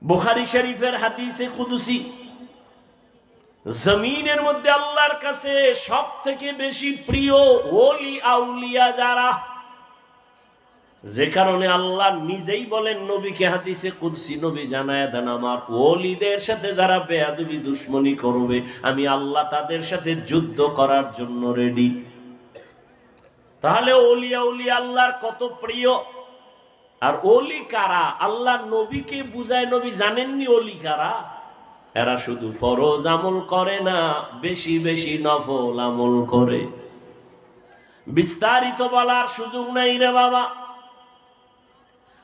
বুখারী শরীফের হাদিসে কুদসি, জমিনের মধ্যে আল্লাহর কাছে সব থেকে বেশি প্রিয় ওলি আউলিয়া যারা, যে কারণে আল্লাহ নিজেই বলেন নবীকে হাদিসে কুদসি, নবী জানায় দেন আমার ওলিদের সাথে যারা বেয়াদবি দুশমনি করবে আমি আল্লাহ তাদের সাথে যুদ্ধ করার জন্য রেডি। তাহলে ওলি আউলিয়া আল্লাহর কত প্রিয়। আর ওলি কারা? আল্লাহ নবীকে বুঝায়, নবী জানেননি ওলি কারা? এরা শুধু ফরজ আমল করে না, বেশি বেশি নফল আমল করে। বিস্তারিত বলার সুযোগ নাই রে বাবা।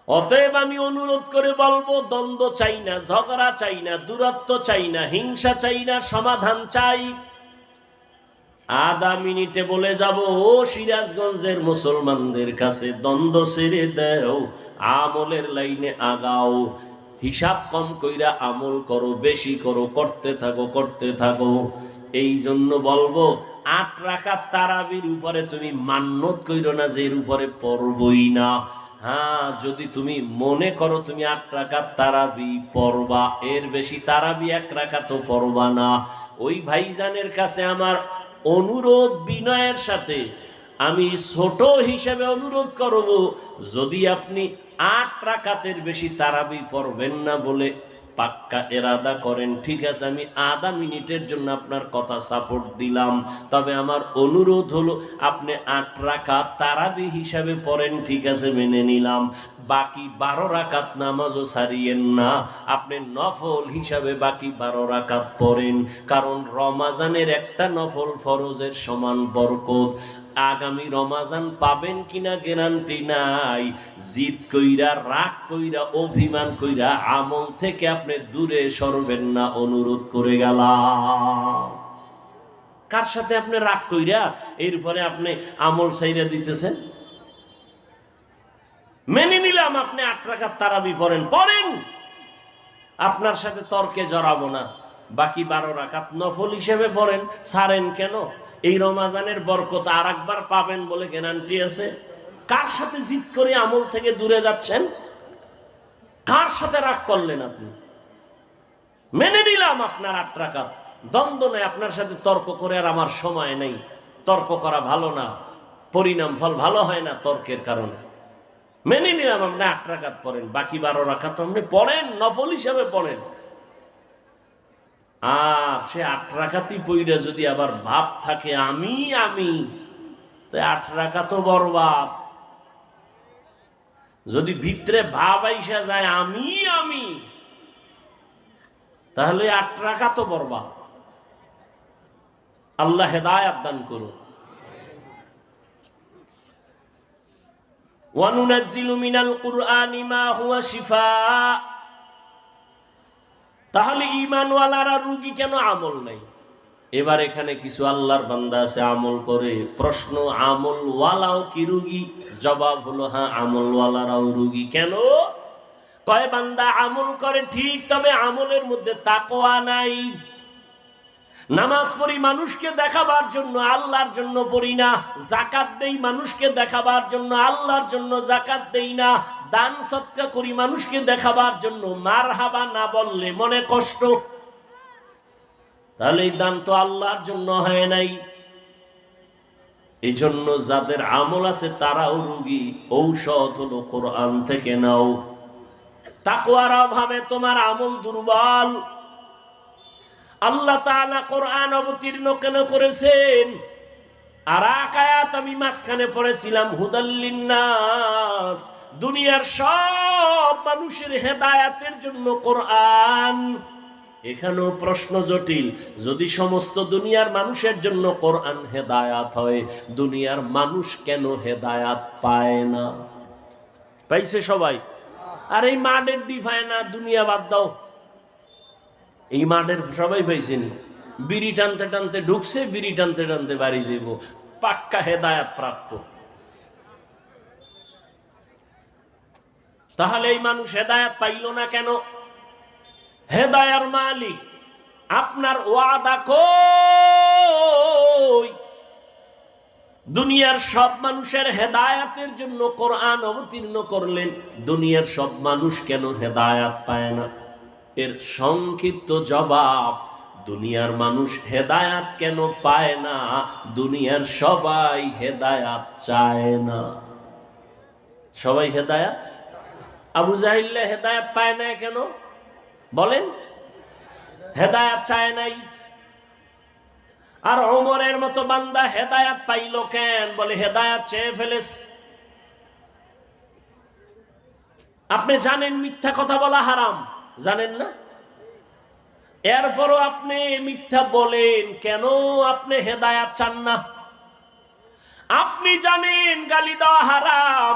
অতএব আমি অনুরোধ করে বলবো, দ্বন্দ্ব চাই না, ঝগড়া চাই না, দূরত্ব চাই না, হিংসা চাই না, সমাধান চাই। আধা মিনিটে বলে যাব, ও সিরাজগঞ্জের মুসলমানদের কাছে, দ্বন্দ্ব ছেড়ে দাও, আমলের লাইনে আগাও, হিসাব কম কইরা আমল করো, বেশি করো, করতে থাকো করতে থাকো। এই জন্য বলবো, 8 রাকাত তারাবির উপরে তুমি মান্যত কইরো না যে এর উপরে পড়বই না। হ্যাঁ, যদি তুমি মনে করো তুমি 8 রাকাত তারাবি পড়বা, এর বেশি তারাবি 1 রাকাতও পড়বা না। ওই ভাইজানের কাছে আমার অনুরোধ, বিনয়ের সাথে আমি ছোট হিসেবে অনুরোধ করব, যদি আপনি 8 রাকাতের বেশি তারাবি পড়বেন না বলে পাক্কা এরাদা করেন, ঠিক আছে, আমি আধা মিনিটের জন্য আপনার কথা সাপোর্ট দিলাম। তবে আমার অনুরোধ হলো আপনি 8 রাকাত তারাবি হিসাবে পড়েন, ঠিক আছে, মেনে নিলাম। বাকি 12 রাকাত নামাজও ছাড়িয়েন না, আপনি নফল হিসাবে বাকি 12 রাকাত পড়েন। কারণ রমাজানের একটা নফল ফরজের সমান বরকত। আগামী রমাজান পাবেন কিনা গ্যারান্টি নাই। জিদ কইরা, রাগ কইরা, অভিমান কইরা আমল থেকে আপনি দূরে সরবেন না, অনুরোধ করে গেলাম। কার সাথে আপনি রাগ কইরা এরপরে আপনি আমল ছাইরা দিতেছেন? মেনে নিলাম আপনি 8 রাকাত তারাবি পড়েন, পড়েন, আপনার সাথে তর্কে জড়াবো না। বাকি 12 রাকাত নফল হিসেবে পড়েন, ছাড়েন কেন? এই রমাজানের বরকত আর একবার পাবেন বলে গ্যারান্টি আছে? কার সাথে জিদ করে আমল থেকে দূরে যাচ্ছেন? কার সাথে রাগ করলেন আপনি? মেনে নিলাম আপনার 8 রাকাত, দ্বন্দ্ব নেই, আপনার সাথে তর্ক করে আর আমার সময় নেই। তর্ক করা ভালো না, পরিণাম ফল ভালো হয় না তর্কের কারণে। মেনে নিলাম আপনি 8 রাকাত পড়েন, বাকি 12 রাকাত আপনি পড়েন, নফল হিসাবে পড়েন। আর সে 8 রাকাতই পইরা যদি আবার ভাব থাকে আমি আমি, তো 8 রাকাতও বরবাদ। যদি ভিতরে ভাব আইসা যায় আমি আমি, তাহলে 8 রাকাতও বরবাদ। আল্লাহ হেদায়েত দান করুন। ওয়ানুনাজ্জিলু মিনাল কুরআনি মা হুয়া শিফা। তাহলে ঈমানওয়ালারা রোগী কেন? আমল নাই। এবার এখানে কিছু আল্লাহর বান্দা আছে আমল করে। প্রশ্ন, আমলওয়ালাও কি রোগী? জবাব হলো হ্যাঁ, আমলওয়ালারাও রোগী। কেন? কয় বান্দা আমল করে ঠিক, তবে আমলের মধ্যে তাকওয়া নাই। নামাজ পড়ি মানুষকে দেখাবার জন্য, আল্লাহর জন্য পড়ি না। যাকাত দেই মানুষকে দেখাবার জন্য, আল্লাহর জন্য যাকাত দেই না। দান সদকা করি মানুষকে দেখাবার জন্য, মারহাবা না বললে মনে কষ্ট। তাহলে এই দান তো আল্লাহর জন্য হয় নাই। এই জন্য যাদের আমল আছে তারাও রোগী। ঔষধ হলো কোরআন থেকে নাও। তাকওয়ার অভাবে তোমার আমল দুর্বল। আল্লাহ তাআলা কোরআন অবতীর্ণ কেন করেছেন? আর এক আয়াত আমি মাঝখানে পড়েছিলাম, হুদাল লিন্নাস, দুনিয়ার সব মানুষের হেদায়েতের জন্য কোরআন। এখানেও প্রশ্ন জটিল। যদি সমস্ত দুনিয়ার মানুষের জন্য কোরআন হেদায়াত হয়, দুনিয়ার মানুষ কেন হেদায়াত পায় না? পাইছে সবাই? আর এই মাঠের দি পায় না, দুনিয়া বাদ দাও। এই মাঠের সবাই পাইছেনি। বিড়ি টানতে টানতে ঢুকছে, বিড়ি টানতে টানতে বাড়ি যাব, পাক্কা হেদায়াত প্রাপ্ত। তাহলে এই মানুষ হেদায়াত পাইল না কেন? হেদায়ার মালিক আপনার ওয়াদা কই? দুনিয়ার সব মানুষের হেদায়াতের জন্য কোরআন অবতীর্ণ করলেন, দুনিয়ার সব মানুষ কেন হেদায়াত পায় না? এর সংক্ষিপ্ত জবাব, দুনিয়ার মানুষ হেদায়াত কেন পায় না? দুনিয়ার সবাই হেদায়াত চায় না। সবাই হেদায়াত, আবু জাহিল্লা হেদায়াত পায় না কেন বলেন? হেদায়াত চায় নাই। আর ওমরের মতো বান্দা হেদায়াত পাইল কেন? বলে হেদায়াত চেয়ে ফেলেছে। আপনি জানেন মিথ্যা কথা বলা হারাম, জানেন না? এরপরও আপনি মিথ্যা বলেন কেন? আপনি হেদায়াত চান না। আপনি জানেন গালি দেওয়া হারাম,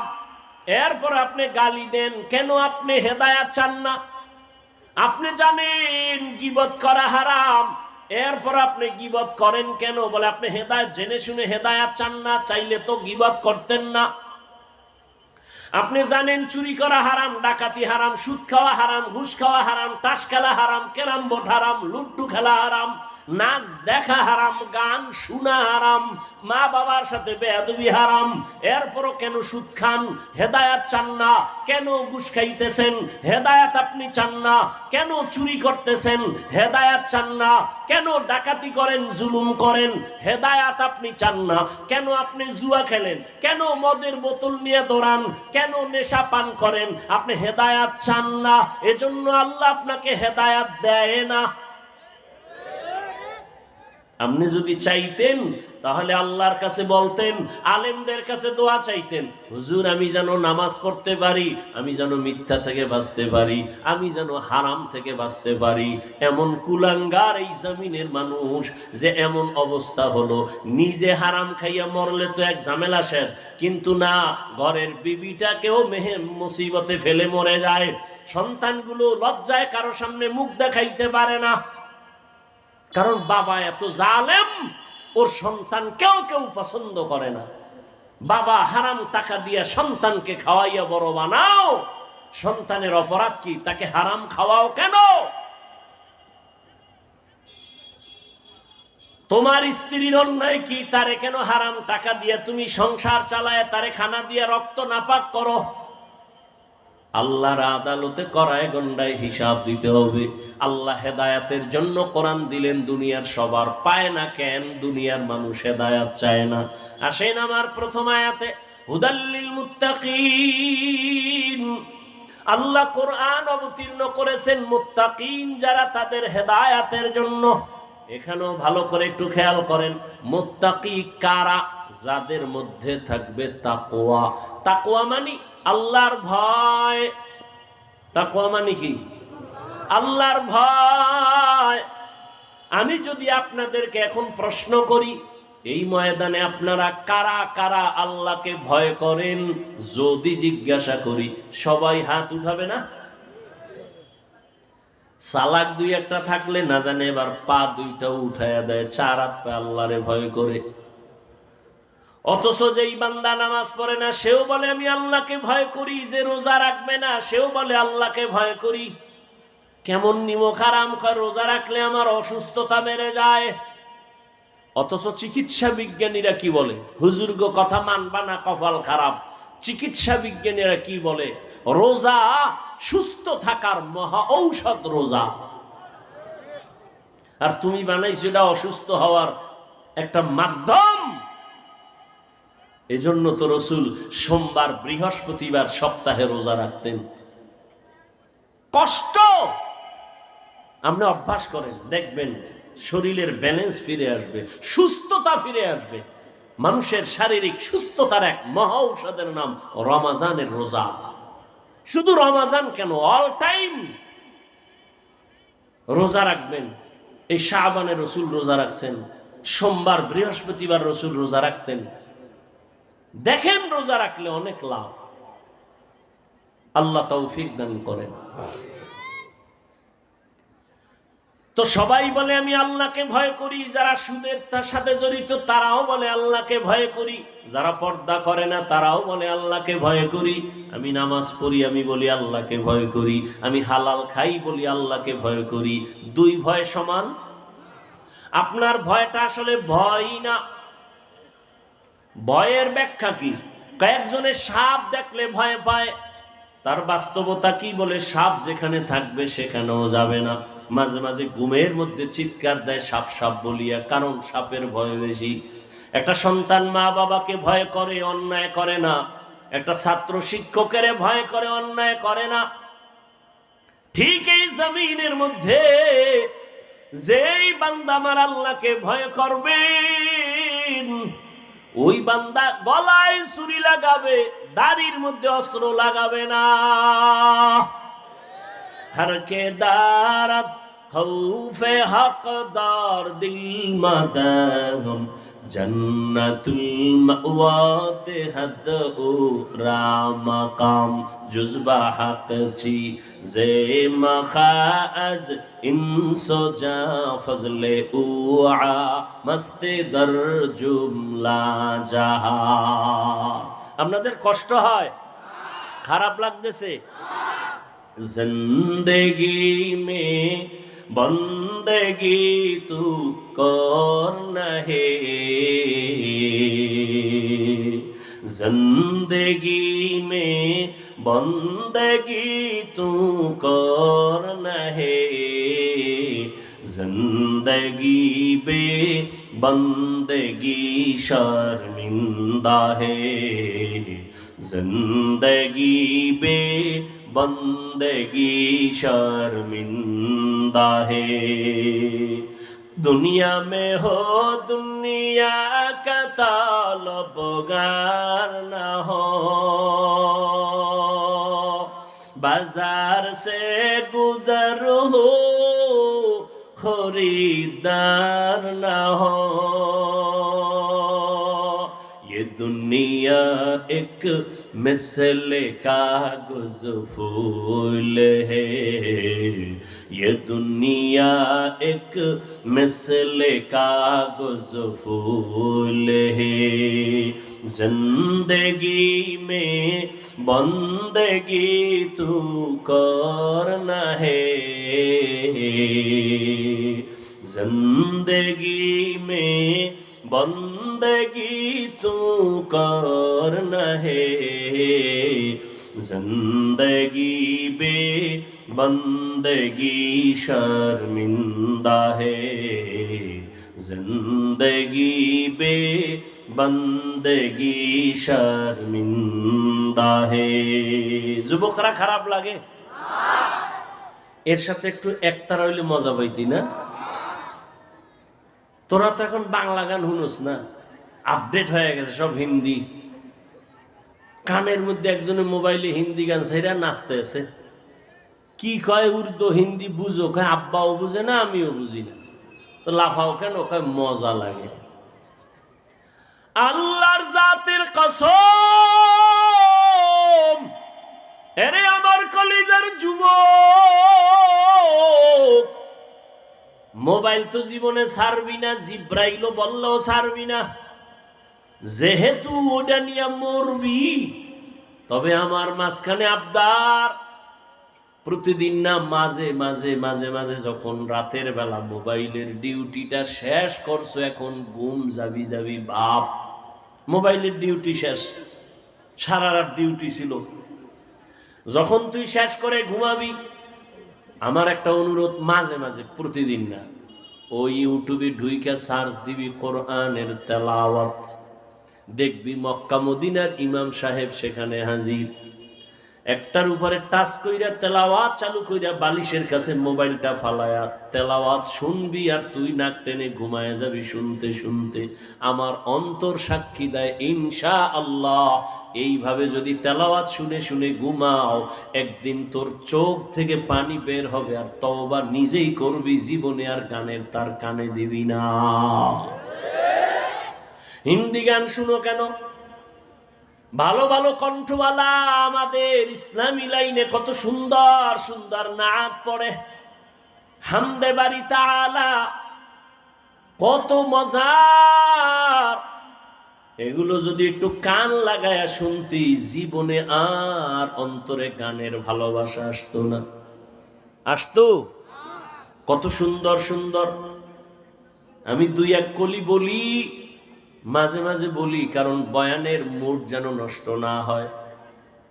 এরপর আপনি গালি দেন কেন? আপনি হেদায়াত চান না। আপনি জানেন গীবত করা হারাম, এরপর আপনি গীবত করেন কেন? বলে আপনি হেদায়েত জেনে শুনে হেদায়াত চান না, চাইলে তো গীবত করতেন না। আপনি জানেন চুরি করা হারাম, ডাকাতি হারাম, সুদ খাওয়া হারাম, ঘুষ খাওয়া হারাম, তাস খেলা হারাম, ক্যারাম বোর্ড হারাম, লুড্ডু খেলা হারাম, নাচ দেখা হারাম, গান শোনা হারাম, মা বাবার সাথে বেয়াদবি হারাম, এরপরও কেন সুদ খান? হেদায়াত চান না কেন? ঘুষ খাইতেছেন, হেদায়াত আপনি চান না কেন? চুরি করতেছেন, হেদায়াত চান না কেন? ডাকাতি করেন, জুলুম করেন, হেদায়াত আপনি চান না কেন? আপনি জুয়া খেলেন কেন? মদের বোতল নিয়ে দৌড়ান কেন? নেশা পান করেন, আপনি হেদায়াত চান না, এজন্য আল্লাহ আপনাকে হেদায়াত দেয় না। আপনি যদি চাইতেন তাহলে আল্লাহর কাছে বলতেন, আলেমদের কাছে দোয়া চাইতেন, হুজুর আমি যেন নামাজ পড়তে পারি, আমি যেন মিথ্যা থেকে বাঁচতে পারি, আমি যেন হারাম থেকে বাঁচতে পারি। এমন কুলাঙ্গার এই জমিনের মানুষ যে এমন অবস্থা হলো, নিজে হারাম খাইয়া মরলে তো এক ঝামেলা শেষ, কিন্তু না, ঘরের বিবিটাকেও মুসিবতে ফেলে মরে যায়। সন্তানগুলো লজ্জায় কারো সামনে মুখ দেখাইতে পারে না, কারণ বাবা এত জালেম, ওর সন্তান কেউ কেউ পছন্দ করে না। বাবা হারাম টাকা দিয়ে সন্তানকে খাওয়াইয়া বড় বানাও, সন্তানের অপরাধ কি? তাকে হারাম খাওয়াও কেন? তোমার স্ত্রীর অন্যায় কি? তারে কেন হারাম টাকা দিয়ে তুমি সংসার চালায় তারে খানা দিয়ে রক্ত নাপাক করো? আল্লাহর আদালতে করায় গন্ডায় হিসাব দিতে হবে। আল্লাহ হেদায়াতের জন্য কোরআন দিলেন, দুনিয়ার সবার পায় না কেন? দুনিয়ার মানুষ হেদায়াত চায় না। আসেন আমার প্রথম আয়াতে, হুদাল্লিল মুত্তাকিন, আল্লাহ কোরআন অবতীর্ণ করেছেন মুত্তাকিন যারা, তাদের হেদায়াতের জন্য। এখানেও ভালো করে একটু খেয়াল করেন, মুত্তাকি কারা? যাদের মধ্যে থাকবে তাকওয়া। তাকওয়া মানে আল্লাহর ভয়। তাকওয়া মানে কি? আল্লাহর ভয়। আমি যদি আপনাদেরকে এখন প্রশ্ন করি, এই ময়দানে আপনারা কারা কারা আল্লাহকে ভয় করেন, যদি জিজ্ঞাসা করি, সবাই হাত উঠাবে না? সালাক দুই একটা থাকলে না জানে এবার পা দুইটাও উঠাইয়া দেয়, চার হাত পা আল্লাহরে ভয় করে। অথচ যেই বান্দা নামাজ পড়ে না সেও বলে আমি আল্লাহকে ভয় করি, যে রোজা রাখবে না সেও বলে আল্লাহকে ভয় করি। কেমন নিমক হারাম খায়, রোজা রাখলে আমার অসুস্থতা বেড়ে যায়। অথচ চিকিৎসা বিজ্ঞানীরা কি বলে? হুজুর গো কথা মানবা না, কপাল খারাপ। চিকিৎসা বিজ্ঞানীরা কি বলে? রোজা সুস্থ থাকার মহা ঔষধ রোজা। আর তুমি বানাইছো এটা অসুস্থ হওয়ার একটা মাধ্যম। এজন্য তো রসুল সোমবার বৃহস্পতিবার সপ্তাহে রোজা রাখতেন। কষ্ট আপনি অভ্যাস করেন, দেখবেন শরীরের ব্যালেন্স ফিরে আসবে, সুস্থতা ফিরে আসবে। মানুষের শারীরিক সুস্থতার এক মহা ঔষধের নাম রমাজানের রোজা। শুধু রমাজান কেন, অল টাইম রোজা রাখবেন। এই শাবানে রসুল রোজা রাখছেন, সোমবার বৃহস্পতিবার রসুল রোজা রাখতেন। দেখেন রোজা রাখলে অনেক লাভ। আল্লাহ তৌফিক দান করেন। তো সবাই বলে আমি আল্লাহকে ভয় করি, যারা সুদের সাথে জড়িত তারাও বলে আল্লাহকে ভয় করি, যারা পর্দা করে না তারাও বলে আল্লাহকে ভয় করি, আমি নামাজ পড়ি আমি বলি আল্লাহকে ভয় করি, আমি হালাল খাই বলি আল্লাহকে ভয় করি। দুই ভয় সমান? আপনার ভয়টা আসলে ভয়ই না। ভয়ের ব্যাখ্যা কি? কয়েকজনের সাপ দেখলে ভয় পায়, তার বাস্তবতা কি বলে? সাপ যেখানে থাকবে সেখানেও যাবে না। মাঝে মাঝে ঘুমের মধ্যে চিৎকার দেয় সাপ সাপ বলিয়া, কারণ সাপের ভয় বেশি। একটা সন্তান মা বাবাকে ভয় করে, অন্যায় করে না। একটা ছাত্র শিক্ষকের ভয় করে, অন্যায় করে না। ঠিক এই জমিনের মধ্যে যেই বান্দা আমার আল্লাহকে ভয় করবে, ওই বান্দা গলায় ছুরি লাগাবে, দাড়ির মধ্যে অস্ত্র লাগাবে না। হরকে দারাত খৌফে হকদার দিল মাদাম জন্নতুল মাওয়াতে হদ ও রামকাম জুজবা হক চি জে মখাজ ইনসো জা ফজলে উআ মস্তে দর জুমলা জাহা। আপনাদের কষ্ট হয়? খারাপ লাগতেছে? जिंदगी में बंदगी तू करना है, जिंदगी में बंदगी तू करना है, जिंदगी बे बंदगी शर्मिंदा है, जिंदगी बे बंदगी शर्मिंदा है। दुनिया में हो दुनिया का तालबगार न हो, बाजार से गुजर हो खरीदार न हो। ये दुनिया एक मिसल कागज फूल है, ये दुनिया एक मिसल कागज फूल है, जिंदगी में बंदगी तू करना है, जिंदगी में बंदगी तू करना है, जिंदगी बे बंदगी शर्मिंदा है, जिंदगी बे बंदगी शर्मिंदा है। যুবকরা খারাপ লাগে? এর সাথে একটু একতারা হইলে মজা পাইতি না? তোরা তো এখন বাংলা গান শুনোস না, আপডেট হয়ে গেছে সব হিন্দি। কানের মধ্যে একজনের মোবাইলে হিন্দি গান ছাইরা নাচতে আছে। কি কয়? উর্দু হিন্দি বুঝো? কয় আব্বাও বুঝে না, আমিও বুঝি না। তো লাফাও কেন? কয় মজা লাগে। আল্লাহর জাতের কসম, এরে আমার কলিজার যুবক, মোবাইল তো জীবনে ছাড়বি না, জিব্রাইলও বললেও ছাড়বি না। যেহেতু ওটা নিয়ে মরবি, তবে আমার মাঝখানে আবদার, প্রতিদিন না মাঝে মাঝে মাঝে মাঝে যখন রাতের বেলা মোবাইলের ডিউটিটা শেষ করছো, এখন ঘুম যাবি যাবি বাপ, মোবাইলের ডিউটি শেষ, সারা রাত ডিউটি ছিল, যখন তুই শেষ করে ঘুমাবি, আমার একটা অনুরোধ, মাঝে মাঝে, প্রতিদিন না, ওই ইউটিউবে ঢুইকা সার্চ দিবি কোরআনের তেলাওয়াত, দেখবি মক্কা মদিনার ইমাম সাহেব সেখানে হাজির। একটার উপরে টাচ কইরা তেলাওয়াত চালু কইরা বালিশের কাছে মোবাইলটা ফালায়া তেলাওয়াত শুনবি, আর তুই নাক টেনে ঘুমায় যাবি শুনতে শুনতে। আমার অন্তর সাক্ষী দেয়, ইনশাআল্লাহ এইভাবে যদি তেলাওয়াত শুনে শুনে ঘুমাও, একদিন তোর চোখ থেকে পানি বের হবে, আর তওবা নিজেই করবি, জীবনে আর গানের তার কানে দিবি না। হিন্দি গান শুনো কেন? ভালো ভালো কণ্ঠওয়ালা আমাদের ইসলামী লাইনে কত সুন্দর সুন্দর নাত পড়ে, হামদে বাড়ি তাআলা, কত মজার। এগুলো যদি একটু কান লাগায়া শুনতি, জীবনে আর অন্তরে গানের ভালোবাসা আসতো না। আসতো? কত সুন্দর সুন্দর। আমি দুই এক কলি বলি, মাঝে মাঝে বলি, কারণ বয়ানের মুড যেন নষ্ট না হয়।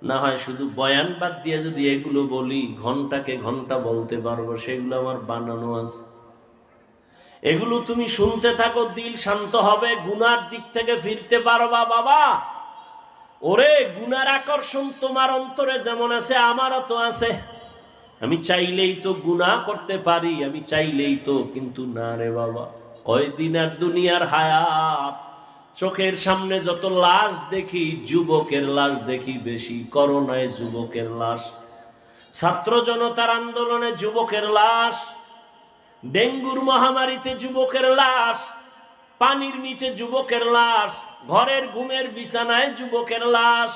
না হয় শুধু বয়ান বাদ দিয়ে যদি এগুলো বলি ঘন্টাকে ঘন্টা বলতে পারবো, সেগুলো আমার বানানো আছে। এগুলো তুমি শুনতে থাকো, দিল শান্ত হবে, গুনার দিক থেকে ফিরতে পারবা। বাবা ওরে, গুনার আকর্ষণ তোমার অন্তরে যেমন আছে আমারও তো আছে। আমি চাইলেই তো গুনাহ করতে পারি, আমি চাইলেই তো, কিন্তু না রে বাবা। কয়দিন আর দুনিয়ার হায়াত, চোখের সামনে যত লাশ দেখি, যুবকের লাশ দেখি বেশি। করোনায় যুবকের লাশ, ছাত্র জনতার আন্দোলনে যুবকের লাশ, ডেঙ্গুর মহামারীতে যুবকের লাশ, পানির নিচে যুবকের লাশ, ঘরের ঘুমের বিছানায় যুবকের লাশ।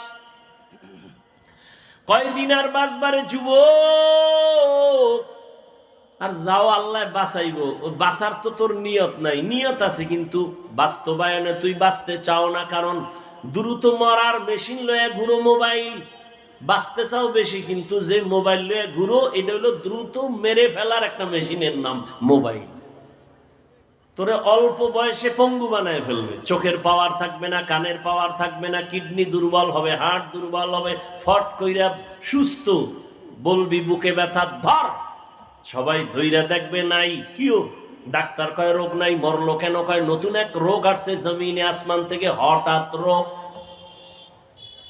কয়দিন আর বাঁচবারে যুবক? আর যাও আল্লাহ বাঁচাইব, বাঁচার তো তোর নিয়ত নাই। নিয়ত আছে কিন্তু বাস্তবায়নে তুই বাঁচতে চাও না, কারণ দ্রুত মরার মেশিন লয়ে ঘুরো মোবাইল। বাঁচতে চাও বেশি, কিন্তু যে মোবাইল লয়ে ঘুরো এটা হলো দ্রুত মেরে ফেলার একটা মেশিনের নাম মোবাইল। তোরে অল্প বয়সে পঙ্গু বানায় ফেলবে, চোখের পাওয়ার থাকবে না, কানের পাওয়ার থাকবে না, কিডনি দুর্বল হবে, হার্ট দুর্বল হবে, ফট কইরা সুস্থ বলবি বুকে ব্যথা ধর, সবাই ধইরা দেখবে নাই কিও। ডাক্তার কয় রোগ নাই, মরলো কেন? কয় নতুন এক রোগ আসছে জমিনে আসমান থেকে, হঠাৎ রোগ।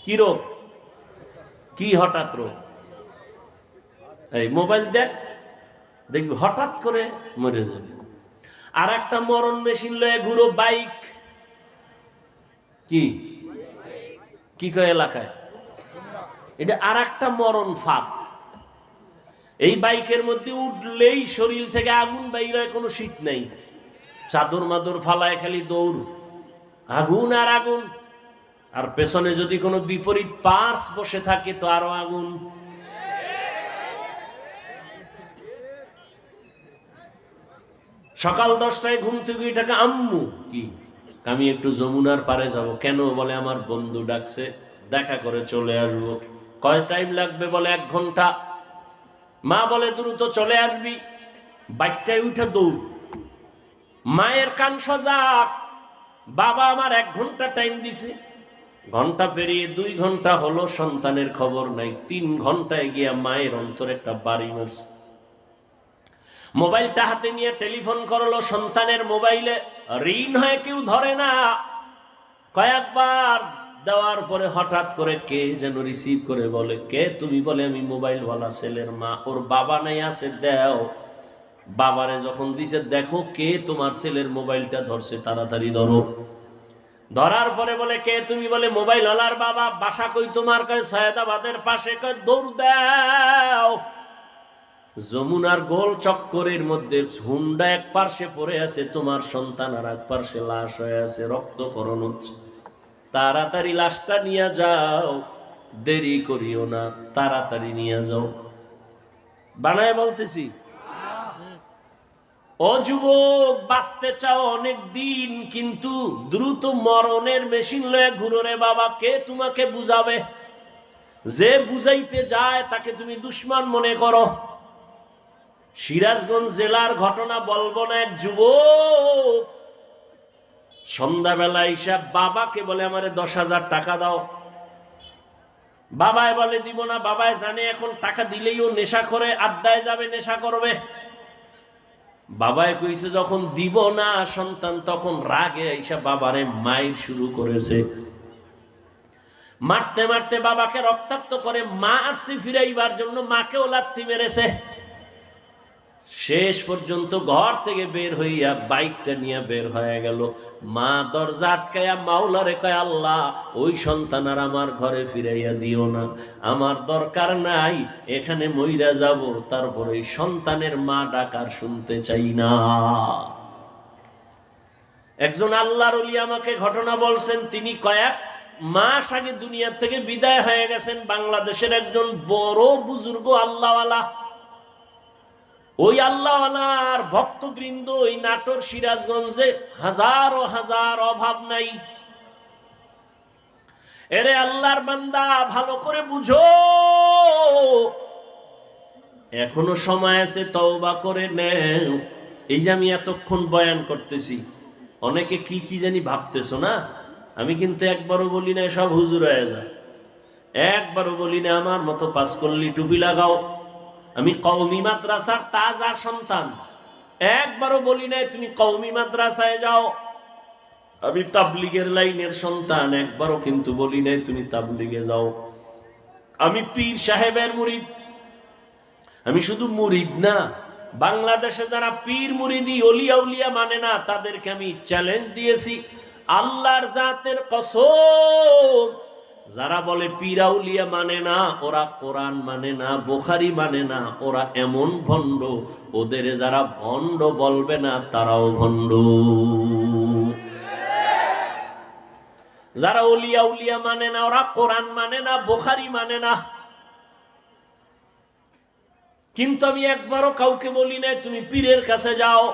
কি রোগ? কি হঠাৎ রোগ? এই মোবাইল দেখ, দেখবি হঠাৎ করে মরে যাবে। আর একটা মরণ মেশিন লয়ে ঘুরো, বাইক। কি কি কয় এলাকায়? এটা আর একটা মরণ ফাঁদ। এই বাইকের মধ্যে উঠলেই শরীর থেকে আগুন বাইর হয়, কোনো শীত নাই, চাদর মাদর ফালায় খালি দৌড়, আগুন আর আগুন। আর পেছনে যদি কোনো বিপরীত পার্স বসে থাকে তো আরো আগুন। সকাল 10টায় ঘুম থেকে এটাকে আম্মু কি আমি একটু যমুনার পারে যাব। কেন? বলে আমার বন্ধু ডাকছে, দেখা করে চলে আসবো। কয় টাইম লাগবে? বলে 1 ঘন্টা। মা বলে দ্রুত চলে আসবি। বাইকটায় উঠে দৌড়, মায়ের কান সজাগ, বাবা আমার 1 ঘন্টা টাইম দিছে। ঘন্টা পেরিয়ে 2 ঘন্টা হলো, সন্তানের খবর নাই। 3 ঘন্টায় গিয়া মায়ের অন্তরে একটা বাড়ি মারছে। মোবাইলটা হাতে নিয়ে টেলিফোন করলো, সন্তানের মোবাইলে রিং হয়ে কেউ ধরে না। কয়েকবার দেওয়ার পরে হঠাৎ করে কে যেন রিসিভ করে বলে, কে তুমি? বলে আমি মোবাইলওয়ালা ছেলের মা। ওর বাবা নাই, আছে, দেও। বাবারে যখন দিছে, দেখো কে তোমার ছেলের মোবাইলটা ধরছে, তাড়াতাড়ি ধরো। ধরার পরে বলে, কে তুমি? বলে মোবাইলওয়ালার বাবা। বাসা কই তোমার? কয় সৈয়দাবাদের পাশে। কয় দৌড় দাও। যমুনার গোল চক্করের মধ্যে হুন্ডা এক পার্শ্বে পড়ে আছে, তোমার সন্তান আর এক পার্শ্বে লাশ হয়ে আছে, রক্তকরণ হচ্ছে। তাড়াতাড়ি লাশটা নিয়ে যাও, দেরি করিও না, তাড়াতাড়ি নিয়ে যাও। বানায় বলতেছি। ও যুবক, বাঁচতে চাও অনেক দিন, কিন্তু দ্রুত মরণের মেশিন লয়ে ঘুরো রে বাবা। কে তোমাকে বুঝাবে? যে বুঝাইতে যায় তাকে তুমি দুশ্মন মনে করো। সিরাজগঞ্জ জেলার ঘটনা বলবো না। এক যুবক সন্ধ্যাবেলা হিসাব বাবাকে বলে, আমারে 10,000 টাকা দাও। বাবায় বলে দিব না। বাবায় জানে এখন টাকা দিলেই ও নেশা করে, আড্ডায় যাবে, নেশা করবে। বাবায় কইছে যখন দিব না, সন্তান তখন রাগে আইসা বাবারে মাইর শুরু করেছে। মারতে মারতে বাবাকে রক্তাক্ত করে। মা আসছে ফিরাইবার জন্য, মাকেও লাথি মেরেছে। শেষ পর্যন্ত ঘর থেকে বের হইয়া বাইকটা নিয়ে বের হয়ে গেল। মা দরজা আটকাইয়া মাওলারে কয়, আল্লাহ ওই সন্তান আর আমার ঘরে ফিরাইয়া দিও না, আমার দরকার নাই, এখানে মইরা যাব, তারপরে ওই সন্তানের মা ডাকার শুনতে চাই না। একজন আল্লাহর ওলি আমাকে ঘটনা বলছেন, তিনি কয়েক মাস আগে দুনিয়া থেকে বিদায় হয়ে গেছেন। বাংলাদেশের একজন বড় বুজুর্গ আল্লাহওয়ালা। ওই আল্লাহওয়ালার ভক্তবৃন্দ ওই নাটোর সিরাজগঞ্জে হাজারো হাজার, অভাব নাই। এরে আল্লাহর বান্দা, ভালো করে বুঝো, এখনো সময় আছে, তওবা করে নেও। এই যে আমি এতক্ষণ বয়ান করতেছি, অনেকে কি কি জানি ভাবতেছো না। আমি কিন্তু একবারও বলি না সব হুজুর হয়ে যায়। একবারও বলি না আমার মতো পাঁচকল্লি টুপি লাগাও। আমি কওমি মাদ্রাসার তাজা সন্তান, একবারও বলি নাই তুমি কওমি মাদ্রাসায় যাও। আমি তাবলিগের লাইনের সন্তান, একবারও কিন্তু বলি নাই তুমি তাবলিগে যাও। আমি পীর সাহেবের মুরিদ। আমি শুধু মুরিদ না, বাংলাদেশে যারা পীর মুরিদি অলিয়া উলিয়া মানে না তাদেরকে আমি চ্যালেঞ্জ দিয়েছি, আল্লাহর জাতের কসম, যারা বলে পীর আউলিয়া মানে না, ওরা কোরআন মানে না, বুখারী মানে না, ওরা এমন ভণ্ড, ওদের যারা ভণ্ড বলবে না তারাও ভণ্ড। যারা অলিয়া উলিয়া মানে না, ওরা কোরআন মানে না, বুখারী মানে না। কিন্তু আমি একবারও কাউকে বলি নাই তুমি পীরের কাছে যাও।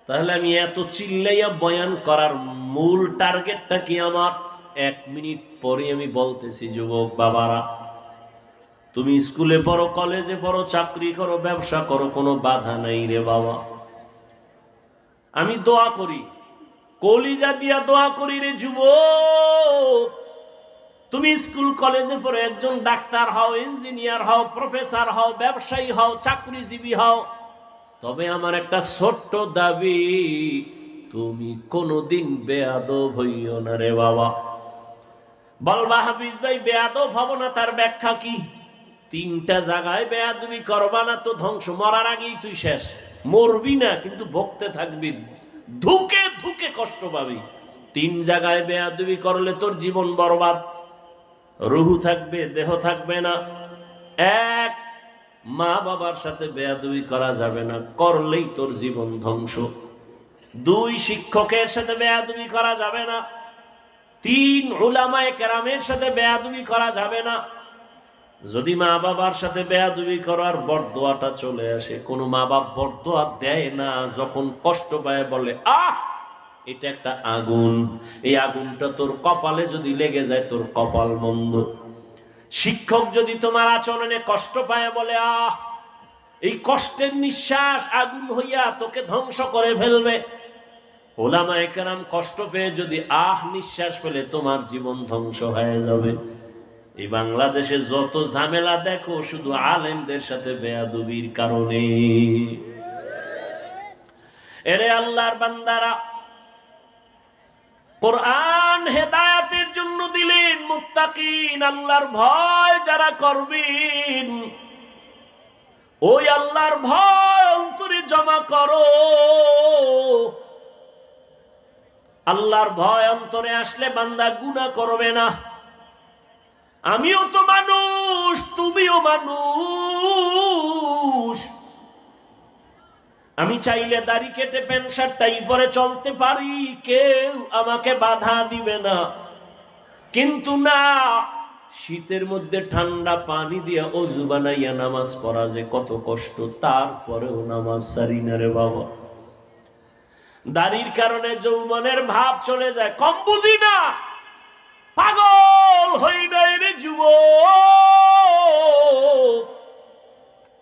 তাহলে আমি এত চিল্লাইয়া বয়ান করার মূল টার্গেটটা কি আমার? 1 মিনিট পরে আমি বলতেছি, যুবক বাবারা, তুমি স্কুলে পড়ো, কলেজে পড়ো, চাকরি করো, ব্যবসা করো, কোনো বাধা নাই রে বাবা। আমি দোয়া করি, কলিজা দিয়া দোয়া করি রে যুবক, তুমি স্কুল কলেজে পড়ে একজন ডাক্তার হও, ইঞ্জিনিয়ার হও, প্রফেসর হও, ব্যবসায়ী হও, চাকরিজীবী হও, তবে আমার একটা ছোট্ট দাবি, তুমি কোনোদিন বেয়াদব হইও না রে বাবা। বলবা হাফিজ ভাই বেয়াদব হব না, তার ব্যাখ্যা কি? 3টা জায়গায় বেয়াদবি করবা না তো ধ্বংস, মরার আগেই তুই শেষ। মরবি না কিন্তু ভুগতে থাকবি, ধুকে ধুকে কষ্ট পাবি। 3 জায়গায় বেয়াদবি করলে তোর জীবন বরবাদ। রুহু থাকবে, দেহ থাকবে না। 1, মা বাবার সাথে বেয়াদবি করা যাবে না, করলেই তোর জীবন ধ্বংস। 2, শিক্ষকের সাথে বেয়াদবি করা যাবে না। 3, উলামায়ে কেরামের সাথে বেয়াদবি করা যাবে না। যদি মা বাবার সাথে বেয়াদবি করার বরদোয়াটা চলে আসে, কোন মা বাপ বরদোয়া দেয় না, যখন কষ্ট পায় বলে আহ এটা একটা আগুন, এই আগুনটা তোর কপালে যদি লেগে যায় তোর কপাল মন্দ। শিক্ষক যদি তোমার আচরণে কষ্ট পায় বলে আহ এই কষ্টের নিঃশ্বাস আগুন হইয়া তোকে ধ্বংস করে ফেলবে। উলামায়ে কেরাম কষ্ট পেয়ে যদি আহ নিঃশ্বাস ফেলে তোমার জীবন ধ্বংস হয়ে যাবে। এই বাংলাদেশে যত ঝামেলা দেখো শুধু আলেমদের সাথে বেয়াদবির কারণে। এরে আল্লাহর বান্দারা, কোরআন হেদায়েতের জন্য দিলেন, মুত্তাকিন আল্লাহর ভয় যারা করবেন, ওই আল্লাহর ভয় অন্তরে জমা করো। আল্লাহর ভয় অন্তরে আসলে বান্দা গুনাহ করবে না। আমিও তো মানুষ, তুমিও মানুষ। আমি চাইলে দাড়ি কেটে প্যান্ট শার্ট টাই পরে চলতে পারি, কেউ আমাকে বাধা দিবে না। কিন্তু না, শীতের মধ্যে ঠান্ডা পানি দিয়ে অজু বানাইয়া নামাজ পড়া যে কত কষ্ট, তারপরেও নামাজ ছাড়ি না রে বাবা। দাড়ির কারণে যৌবনের ভাব চলে যায়, কম বুঝি না, পাগল হই নাই রে যুবক,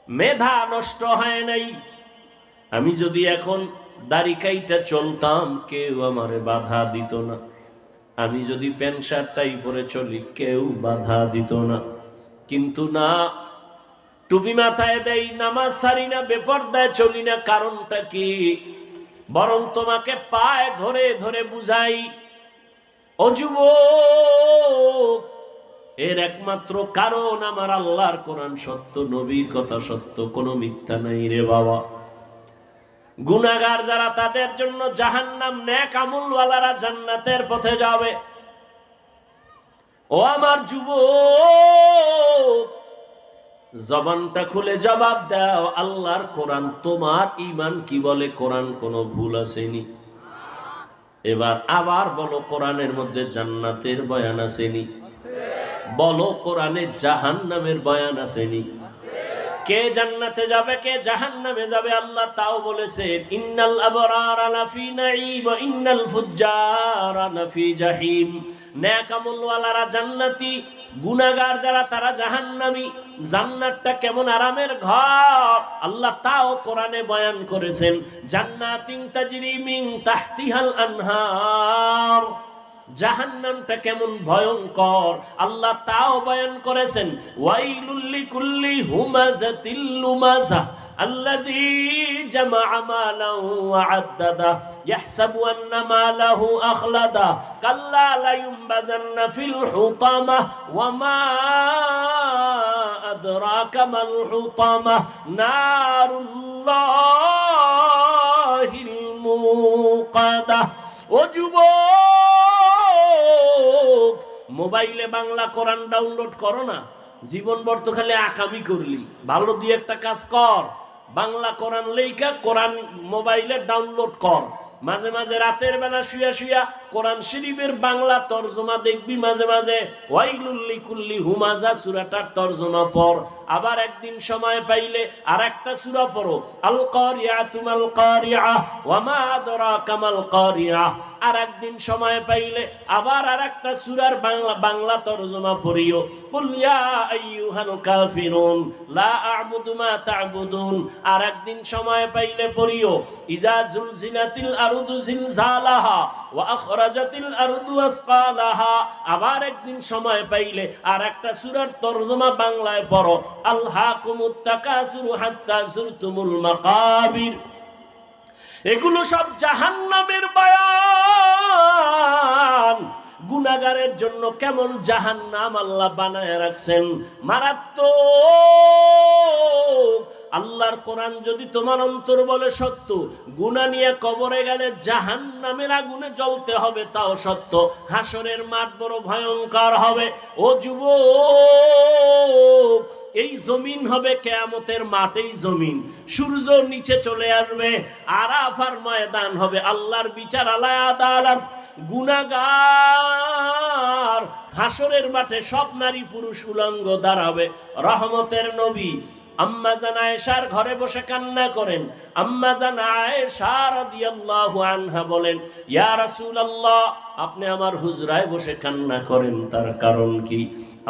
মেধা নষ্ট হয় নাই। আমি যদি এখন দাড়ি কাইটা চলতাম কেউ আমারে বাধা দিত না। আমি যদি প্যান্ট শার্ট টাই পরে চলি কেউ বাধা দিত না। কিন্তু না, টুপি মাথায় দেই, নামাজ ছাড়ি না, বেপরদায় চলি না। কারণটা কি? বরং তোমাকে পায়ে ধরে ধরে বুঝাই, ও যুবক, এর একমাত্র কারণ আমার আল্লাহর কোরআন সত্য, নবীর কথা সত্য, কোনো মিথ্যা নাই রে বাবা। গুনাহগার যারা তাদের জন্য জাহান্নাম, নেক আমলওয়ালারা জান্নাতের পথে যাবে। ও আমার যুবক, জবানটা খুলে জবাব দাও, আল্লাহর কোরআন তোমার ঈমান কি বলে? কোরআন কোনো ভুল আসেনি। এবার আবার বলো, কোরআনের মধ্যে জান্নাতের বয়ান আসেনি? বলো, কোরআনে জাহান্নামের বয়ান আসেনি? কে জান্নাতে যাবে, কে জাহান্নামে যাবে আল্লাহ তাও বলেছেন, ইন্নাল আবরারা লাফি নাঈম ওয়া ইন্নাল ফুজ্জারা লাফি জাহিম। নেক আমলওয়ালারা জান্নাতি, গুনাহগার যারা তারা জাহান্নামী। জান্নাতটা কেমন আরামের ঘর আল্লাহ তাও কোরআনে বয়ান করেছেন, জান্নাতিন তাজরি মিন তাহতিহাল আনহার। জাহান্নামটা কেমন ভয়ঙ্কর আল্লাহ তাও বয়ান করেছেন, ওয়াইলুল লিকুল্লি হুমাযাতিল লুমাযা আল্লাযী জামাআ মালান ওয়া আদ্দাদা ইয়াহসাবু আন্না মালাহু আখলাদা কাল্লা লা ইউনবাযান্না ফিল হুতামা ওয়া মা আদরাকা মাল হুতামা নারুল্লাহিল মুকাদা। ও যুবক, মোবাইলে বাংলা কোরআন ডাউনলোড করো না, জীবন ভর তো খালি আকামি করলি, ভালো দিয়ে একটা কাজ কর, বাংলা কোরআন লেখা কোরআন মোবাইলে ডাউনলোড কর, মাঝে মাঝে রাতের বেলা শুয়া শুয়া কোরআন শরীফের বাংলা তরজমা দেখবি, মাঝে মাঝে ওয়াইলুল লিকুল্লি হুমাযা সূরাটার তরজমা পড়, আবার একদিন সময় পাইলে আর একটা সূরা পড়ো, আল কারিয়াতু মাল কারিয়া ওয়া মা আদরাকা মাল কারিয়া, আর একদিন সময় পাইলে আবার আর একটা সূরার বাংলা তরজমা পড়িও, কুল ইয়া আইয়ুহাল কাফিরুন লা আ'বুদু মা তা'বুদুন, আর একদিন সময় পাইলে পড়িও ইযা জুলজিলাতিল আরদু জিলজালাহা ওয়া আখরাজাতিল আরদু আসকালাহা, আবার একদিন সময় পাইলে আর একটা সূরার তরজমা বাংলায় পড়ো, আলহাকুমুত তাকাসুরু হাত্তা যুরতুমুল মাকাবির। এগুলো সব জাহান্নামের বয়ান। গুনাহগারের জন্য কেমন জাহান্নাম আল্লাহ বানায় রাখছেন, মারাত্মক। আল্লাহর কোরআন যদি তোমার অন্তর বলে সত্য, গুনাহ নিয়ে কবরে গেলে জাহান্নামের আগুনে জ্বলতে হবে তাও সত্য, হাসরের মাঠ বড় ভয়ঙ্কর হবে। ও যুবক, এই জমিন হবে কিয়ামতের মাঠেই জমিন, সূর্য নিচে চলে আসবে, আরাফার ময়দান হবে, আল্লাহর বিচার আলায় আদালত। গুনাহগার হাসরের মাঠে সব নারী পুরুষ উলঙ্গ দাঁড়াবে। রহমতের নবী আম্মা জান আয়েশার ঘরে বসে কান্না করেন। আম্মা জান আয়েশা রাদিয়াল্লাহু আনহা বলেন, ইয়া রাসূলুল্লাহ, আপনি আমার হুজরায় বসে কান্না করেন, তার কারণ কি?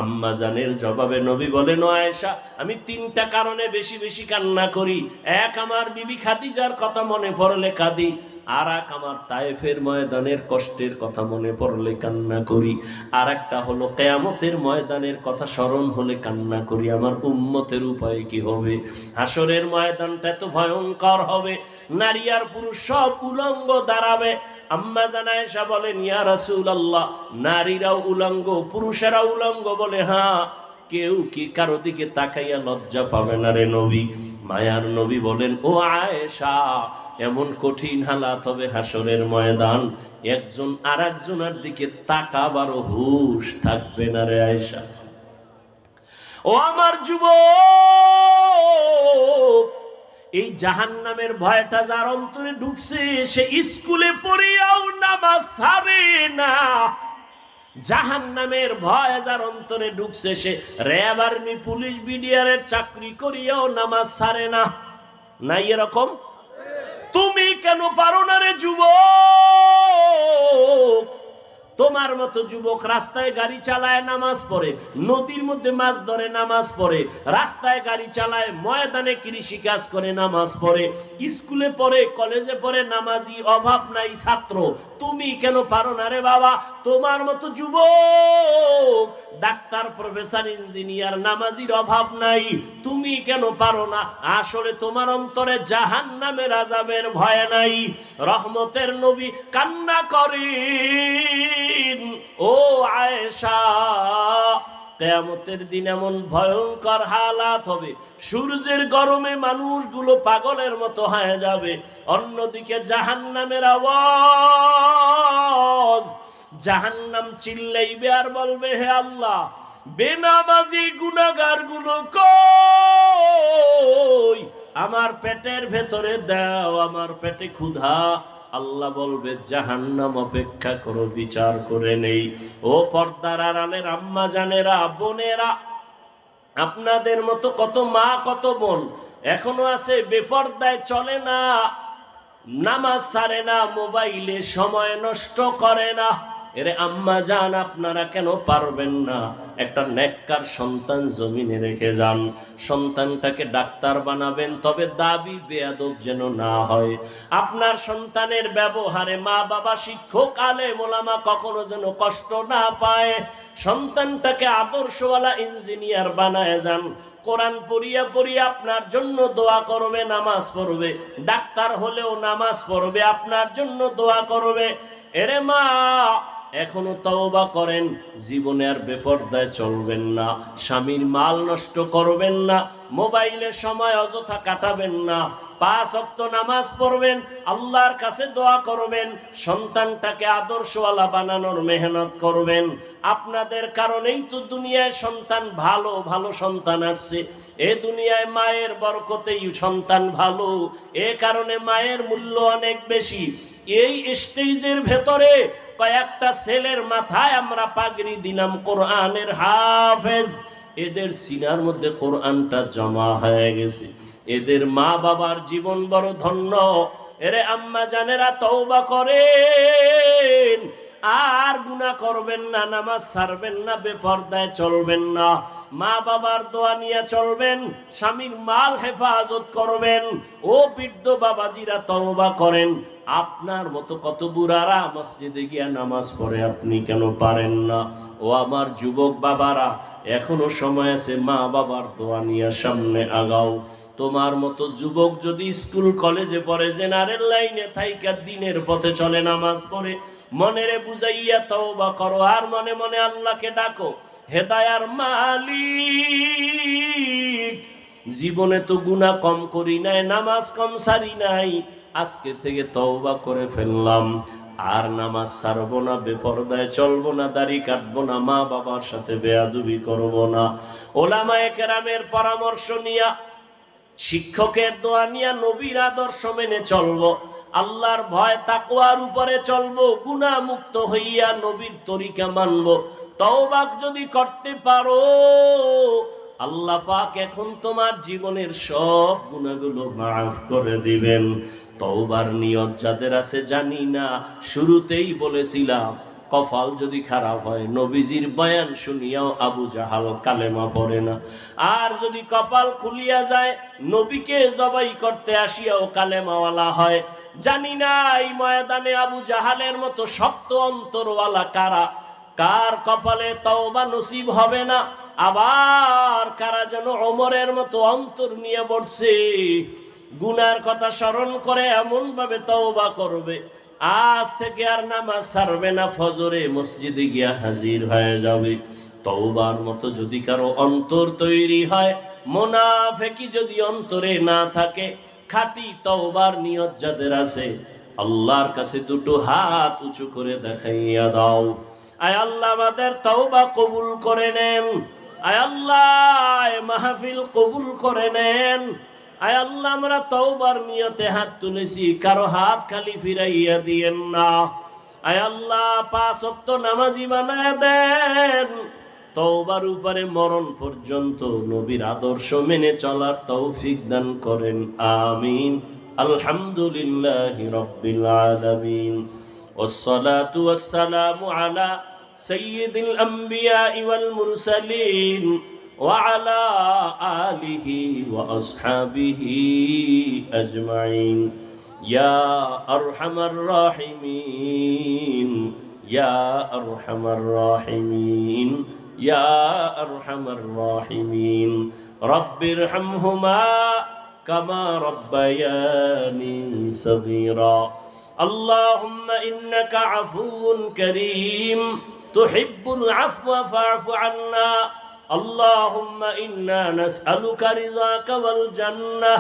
আম্মা জানের জবাবে নবী বলেন, ও আয়েশা, আমি তিনটা কারণে বেশি বেশি কান্না করি। এক, আমার বিবি খাদিজার কথা মনে পড়লে কাঁদি। আর এক, আমার তায়েফের ময়দানের কষ্টের কথা মনে পড়লে কান্না করি। আর একটা হলো কিয়ামতের ময়দানের কথা স্মরণ হলে কান্না করি। আমার উম্মতের উপায় কি হবে? হাসরের ময়দানটা তো ভয়ঙ্কর হবে, নারী আর পুরুষ সব উলঙ্গ দাঁড়াবে। আম্মা জান আয়েশা বলেন, ইয়া রাসূলুল্লাহ, নারীরাও উলঙ্গ পুরুষেরাও উলঙ্গ? বলে, হ্যাঁ। কেউ কি কারো দিকে তাকাইয়া লজ্জা পাবে না রে নবী? মায়ার নবী বলেন, ও আয়েশা, এমন কঠিন হালাত হবে হাসরের ময়দান, একজন আর একজনের দিকে তাকাবারও হুঁশ থাকবে না রে আয়েশা। ও আমার যুবক, এই জাহান্নামের ভয়টা যার অন্তরে ঢুকছে, সে স্কুলে পড়িয়াও নামাজ ছাড়ে না। জাহান্নামের ভয় যার অন্তরে ঢুকছে, সে র্যাব, আর্মি, পুলিশ, বিডিআরের চাকরি করিয়াও নামাজ ছাড়ে না। নাই এরকম? তুমি কেন পারো না রে যুবক? তোমার মতো যুবক রাস্তায় গাড়ি চালায়, নামাজ পড়ে, নদীর মধ্যে মাছ ধরে, নামাজ পড়ে, রাস্তায় গাড়ি চালায়, ময়দানে কৃষি কাজ করে, নামাজ পড়ে, স্কুলে পড়ে, কলেজে পড়ে, নামাজি অভাব নাই ছাত্র। তুমি কেন পারো না রে বাবা? তোমার মতো যুবক ডাক্তার, প্রফেসর, ইঞ্জিনিয়ার, নামাজির অভাব নাই। তুমি কেন পারো না? আসলে তোমার অন্তরে জাহান্নামের আযাবের ভয় নাই। রহমতের নবী কান্না করেন, ও আয়েশা, কিয়ামতের দিন এমন ভয়ঙ্কর হালাত হবে, সূর্যের গরমে মানুষগুলো পাগলের মতো হয়ে যাবে। অন্যদিকে জাহান্নামের আওয়াজ, জাহান্নাম চিল্লাইবে আর বলবে, হে আল্লাহ, বেনামাজি গুনাহগার গুলো কই? আমার পেটের ভেতরে দাও, আমার পেটে ক্ষুধা। আল্লাহ বলবে, জাহান্নাম অপেক্ষা করো, বিচার করে নেই। ও পর্দার আড়ালের আম্মা জানেরা, বোনেরা, আপনাদের মতো কত মা, কত বোন এখনো আছে বেপর্দায় চলে না, নামাজ ছাড়ে না, মোবাইলে সময় নষ্ট করে না। এরে আম্মা জান, আপনারা কেন পারবেন না? একটা নেককার সন্তান জমিনে রেখে যান। সন্তানটাকে ডাক্তার বানাবেন, তবে দাবি বেয়াদব যেন না হয়। আপনার সন্তানের ব্যবহারে মা বাবা, শিক্ষক, আলেম ওলামা কখনো যেন কষ্ট না পায়। সন্তানটাকে আদর্শওয়ালা ইঞ্জিনিয়ার বানায় যান। কোরআন পড়িয়া পড়িয়া আপনার জন্য দোয়া করবে, নামাজ পড়বে। ডাক্তার হলেও নামাজ পড়বে, আপনার জন্য দোয়া করবে। এরে মা, এখনো তওবা করেন, জীবনে আর বেপরদায় চলবেন না, স্বামীর মাল নষ্ট করবেন না, মোবাইলের সময় অযথা কাটাবেন না, 5 ওয়াক্ত নামাজ পড়বেন, আল্লাহর কাছে দোয়া করবেন, সন্তানটাকে আদর্শওয়ালা বানানোর মেহনত করবেন। আপনাদের কারণেই তো দুনিয়ায় সন্তান ভালো ভালো সন্তান আসছে। এ দুনিয়ায় মায়ের বরকতেই সন্তান ভালো, এ কারণে মায়ের মূল্য অনেক বেশি। এই স্টেজের ভেতরে কয়েকটা ছেলের মাথায় আমরা পাগড়ি দিলাম, কোরআনের হাফেজ। এদের সিনার মধ্যে কোরআনটা জমা হয়ে গেছে। এদের মা বাবার জীবন বড় ধন্য। এরে আম্মা জানেরা, তওবা করেন, আর গুনাহ করবেন না, নামাজ ছাড়বেন না, বেপরদায় চলবেন না, মা বাবার দোয়া নিয়ে চলবেন, স্বামীর মাল হেফাজত করবেন। ও বৃদ্ধ বাবাজিরা, তওবা করেন। আপনার মতো কত বুড়ারা মসজিদে গিয়া নামাজ পড়ে, আপনি কেন পারেন না? ও আমার যুবক বাবারা, এখনো সময় আছে, মা বাবার দোয়া নিয়ে সামনে আগাও। তোমার মতো যুবক যদি স্কুল কলেজে পড়ে, জেনারেল লাইনে থাইকা দিনের পথে চলে, নামাজ পড়ে, মনেরে বুঝাইয়া তওবা করো, আর মনে মনে আল্লাহকে ডাকো, হেদায়ার মালিক, জীবনে তো গুনাহ কম করি নাই, নামাজ কম সারি নাই, আজকে থেকে তওবা করে ফেললাম, আর নামাজ ছাড়বো না, বেপরদায় চলবো না, দাড়ি কাটবো না, মা বাবার সাথে বেয়াদবি করবো না। ওলামায়ে কেরামের পরামর্শ নিয়া, শিক্ষকের দোয়া নিয়া, নবীর আদর্শ মেনে চলবো, আল্লাহর ভয় তাকওয়ার উপরে চলবো, গুনাহ মুক্ত হইয়া নবীর তরিকা মানবো। তওবা যদি করতে পারো, আল্লাহ পাক এখন তোমার জীবনের সব গুনাহগুলো মাফ করে দিবেন। তওবার নিয়ত যাদের আছে জানি না, শুরুতেই বলেছিলাম, কপাল যদি খারাপ হয়, নবীজির বয়ান শুনিয়াও আবু জাহাল কালেমা পড়ে না। আর যদি কপাল খুলিয়া যায়, নবীকে জবাই করতে আসিয়াও কালেমাওয়ালা হয়। জানি না এই ময়দানে আবু জাহালের মতো শক্ত অন্তরওয়ালা কারা, কার কপালে তওবা নসিব হবে না, আবার কারা যেন ওমরের মতো অন্তর নিয়ে বসছে, গুনার কথা স্মরণ করে এমন ভাবে তওবা করবে, আজ থেকে আর নামাজ ছাড়বে না, ফজরে মসজিদে গিয়া হাজির হয়ে যাবে। তওবার মতো যদি কারো অন্তর তৈরি হয়, মুনাফিকি যদি অন্তরে না থাকে, খাঁটি তওবার নিয়ত যাদের আছে, আল্লাহর কাছে দুটো হাত উঁচু করে দেখাইয়া দাও, আয় আল্লাহ আমাদের তওবা কবুল করে নেন, আয় আল্লাহ মাহফিল কবুল করে নেন, আয় আল্লাহ আমরা তওবার নিয়তে হাত তুলেছি, কারো হাত খালি ফিরাইয়া দিয়েন না, আয় আল্লাহ 5 ওয়াক্ত নামাজি বানায় দেন, তওবার উপরে মরণ পর্যন্ত নবীর আদর্শ মেনে চলার তৌফিক দান করেন, আমিন। আলহামদুলিল্লাহি রাব্বিল আলামিন, ওয়াসসালাতু ওয়াসসালামু আলা সাইয়্যিদিল আম্বিয়া ওয়াল মুরসালিন ওয়া আলা আলিহি ওয়া আসহাবিহি আজমাইন, ইয়া আরহামার রাহিমিন, ইয়া আরহামার রাহিমিন, ইয়া আরহামার রাহিমিন, রব্বিরহামহুমা কামা রব্বায়ানি সগীরা। اللهم إنك عفو كريم تحب العفو فاعف عنا. اللهم إنا نسألك رضاك والجنة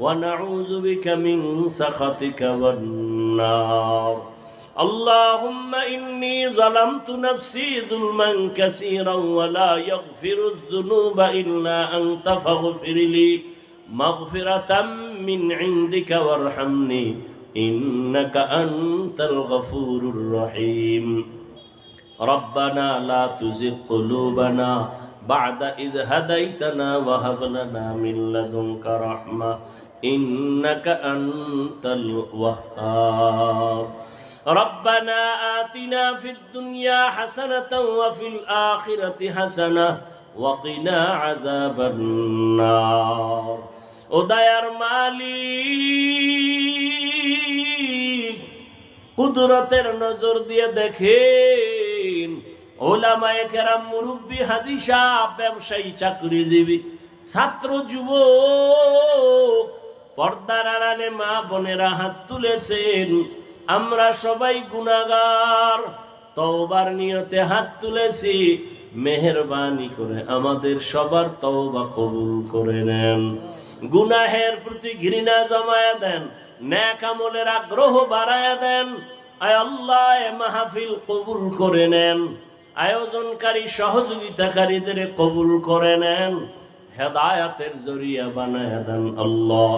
ونعوذ بك من سخطك والنار. اللهم إني ظلمت نفسي ظلما كثيرا ولا يغفر الذنوب إلا أنت فاغفر لي مغفرة من عندك وارحمني إنك أنت الغفور الرحيم. ربنا لا تزغ قلوبنا بعد إذ هديتنا وهب لنا من لدنك رحمة إنك أنت الوهاب. ربنا آتنا في الدنيا حسنة وفي الآخرة حسنة وقنا عذاب النار ও দয়ার মালিক কুদরতের নজর দিয়ে দেখেন ওলামায়ে কেরাম মুরব্বি হাজী সাহেব ব্যবসায়ী চাকরিজীবী ছাত্র যুবক পর্দার আড়ালে মা বোনেরা হাত তুলেছেন আমরা সবাই গুনাহগার তওবার নিয়তে হাত তুলেছি মেহেরবানি করে আমাদের সবার তওবা কবুল করে নেন গুনাহের প্রতি ঘৃণা জমায়া দেন নেক আমলের আগ্রহ বাড়ায়া দেন আয় আল্লাহ এ মাহফিল কবুল করে নেন আয়োজনকারী সহযোগিতাকারীদের কবুল করে নেন হেদায়াতের জরিয়া বানায়া দেন আল্লাহ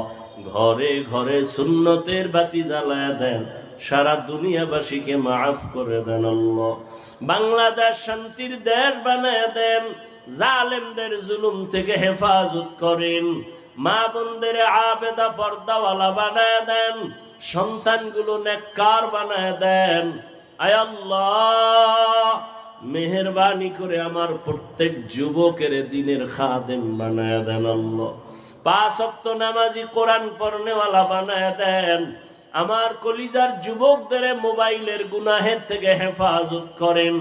ঘরে ঘরে সুন্নতের বাতি জ্বালায়া দেন সারা দুনিয়াবাসীকে মাফ করে দেন আল্লাহ বাংলাদেশ শান্তির দেশ বানায়া দেন জালেমদের জুলুম থেকে হেফাজত করেন মা বোনদের আবেদা পর্দাওয়ালা বানায়া দেন সন্তানগুলো নেককার বানায়া দেন আয় আল্লাহ মেহেরবানি করে আমার প্রত্যেক যুবকের দিনের খাদেম বানায়া দেন আল্লাহ 5 ওয়াক্ত নামাজি কোরআন পড়নেওয়ালা বানায়া দেন আমার কলিজার যুবকদের মোবাইলের গুনাহের থেকে হেফাজত করেন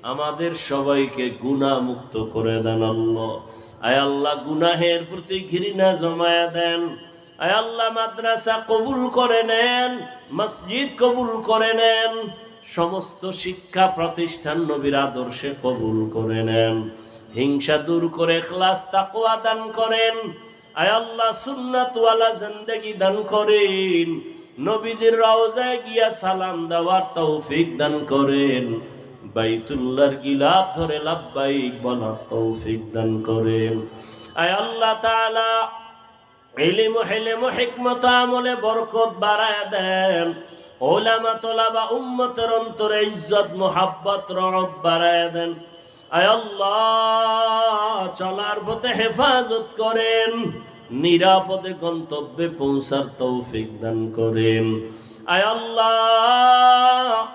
আমাদের সবাইকে গুনাহ মুক্ত করে দেন আল্লাহ আয় আল্লাহ গুনাহের প্রতি ঘৃণা জমায়া দেন আয় আল্লাহ মাদ্রাসা কবুল করে নেন মসজিদ কবুল করে নেন সমস্ত শিক্ষা প্রতিষ্ঠান নবীর আদর্শে কবুল করে নেন হিংসা দূর করে ইখলাস তাকওয়া দান করেন আয় আল্লাহ সুন্নাত ওয়ালা জিন্দেগি দান করেন নবীজির রওজায় গিয়া সালাম দেওয়ার তৌফিক দান করেন বাইতুল্লাহর গিলাফ ধরে লাব্বাইক বলার তৌফিক দান করেন আয় আল্লাহ তাআলা ইলম হিলম হিকমত আমলে বরকত বাড়ায়া দেন ওলামা তোলাবা উম্মতের অন্তরে ইজ্জত মুহাব্বত রহমত বাড়ায়া দেন আয় আল্লাহ চলার পথে হেফাজত করেন নিরাপদে গন্তব্যে পৌঁছার তৌফিক দান করেন আয় আল্লাহ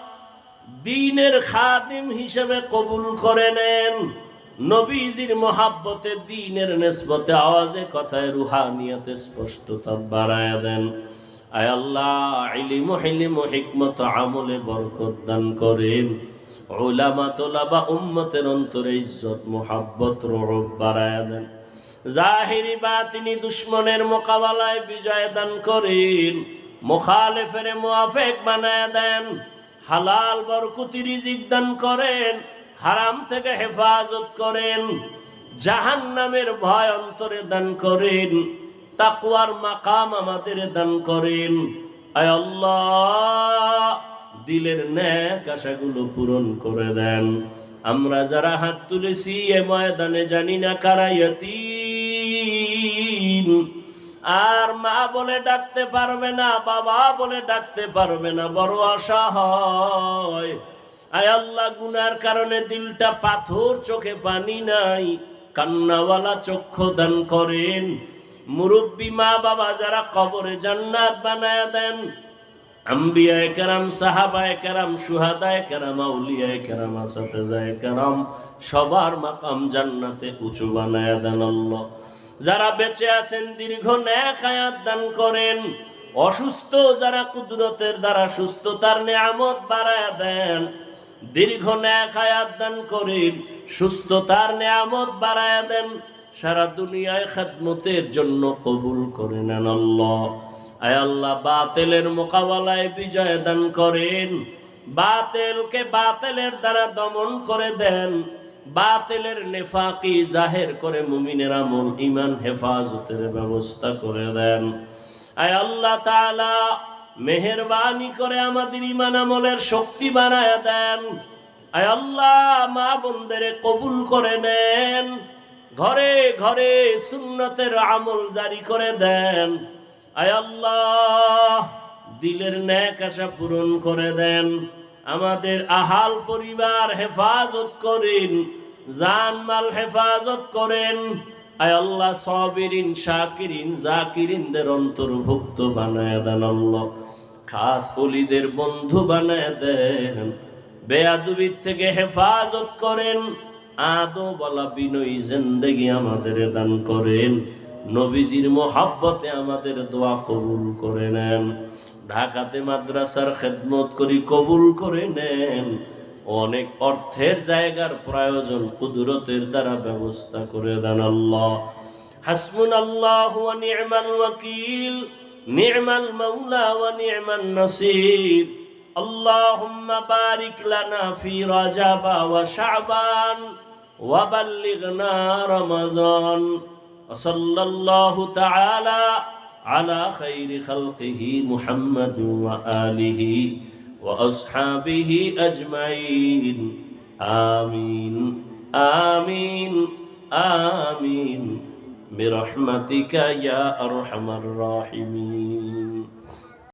দ্বীনের খাদিম হিসেবে কবুল করে নেন নবীজির মহাব্বতে দ্বীনের নিসবতে আওয়াজে কথায় রুহানিয়তে স্পষ্টতা বাড়ায়া দেন আয় আল্লাহ ইলম হিলম হিকমত আমলে বরকত দান করেন উলামা তোলাবা উম্মতের অন্তরে ইজ্জত মুহাব্বত রহমত বাড়ায়া দেন জাহিরি বাতিনি দুশমনের মোকাবেলায় বিজয় দান করেন মুখালিফের মুআফিক বানায়া দেন হালাল বরকতি রিজিক দান করেন হারাম থেকে হেফাজত করেন জাহান্নামের ভয় অন্তরে দান করেন তাকওয়ার মাকাম আমাদের দান করেন আয় আল্লাহ দিলের নেক আশাগুলো পূরণ করে দেন আমরা যারা হাত তুলেছি এ ময়দানে জানি না কারা ইয়াতীম আর মা বলে ডাকতে পারবে না বাবা বলে ডাকতে পারবে না বড় আশা হয় আয় আল্লাহ গুনার কারণে দিলটা পাথর চোখে পানি নাই কান্নাওয়ালা চক্ষু দান করেন মুরব্বী মা বাবা যারা কবরে জান্নাত বানায়া দেন আম্বিয়ায়ে কেরাম সাহাবায়ে কেরাম শুহাদায়ে কেরাম আউলিয়ায়ে কেরাম আসাতেজায়ে কেরাম সবার মাকাম জান্নাতে উঁচু বানায়া দেন আল্লাহ যারা বেঁচে আছেন দীর্ঘ নেক হায়াত দান করেন অসুস্থ যারা কুদরতের দ্বারা সুস্থতার নিয়ামত বাড়ায়া দেন দীর্ঘ নেক হায়াত দান করেন সুস্থতার নিয়ামত বাড়ায়া দেন সারা দুনিয়ায় খেদমতের জন্য কবুল করে নেন আল্লাহ আয় আল্লাহ বাতিলের মোকাবেলায় বিজয় দান করেন বাতিলকে বাতিলের দ্বারা দমন করে দেন বাতিলের নেফাকি জাহের করে মুমিনের আমল ঈমান হেফাজতের ব্যবস্থা করে দেন আয় আল্লাহ তাআলা মেহেরবানি করে আমাদের ঈমান আমলের শক্তি বাড়ায়া দেন আয় আল্লাহ মা বোনদের কবুল করে নেন ঘরে ঘরে সুন্নতের আমল জারি করে দেন আয় আল্লাহ দিলের নেক আশা পূরণ করে দেন আমাদের আহাল পরিবার হেফাজত করেন জান মাল হেফাজত করেন আয় আল্লাহ সাবিরিন শাকিরিন জাকিরিনদের অন্তর্ভুক্ত বানায়া দেন আল্লাহ খাস ওলিদের বন্ধু বানায় দেন, বেয়াদবির থেকে হেফাজত করেন, আদো বলা বিনয়ী জিন্দেগি আমাদের দান করেন, নবীজির মোহাব্বতে আমাদের দোয়া কবুল করে নেন। ঢাকাতে মাদ্রাসার খেদমত করি, কবুল করে নেন। অনেক অর্থের জায়গার প্রয়োজন, কুদরতের দ্বারা ব্যবস্থা করে দেন আল্লাহ। হাসবুনাল্লাহু ওয়া নি'মাল ওয়াকিল, নি'মাল মাওলা ওয়া নি'মান নাসির। আল্লাহুম্মা বারিক লানা ফি রাজাব ওয়া শাবান ওয়া বাল্লিগনা রমাজান। ওয়া সাল্লাল্লাহু তাআলা আলা খাইরি খালকিহি মুহাম্মাদ ওয়া আলিহি ওয়া আসহাবিহি আজমাইন। আমিন আমিন আমিন বিরহমাতিকা ইয়া আরহামার রাহিমিন।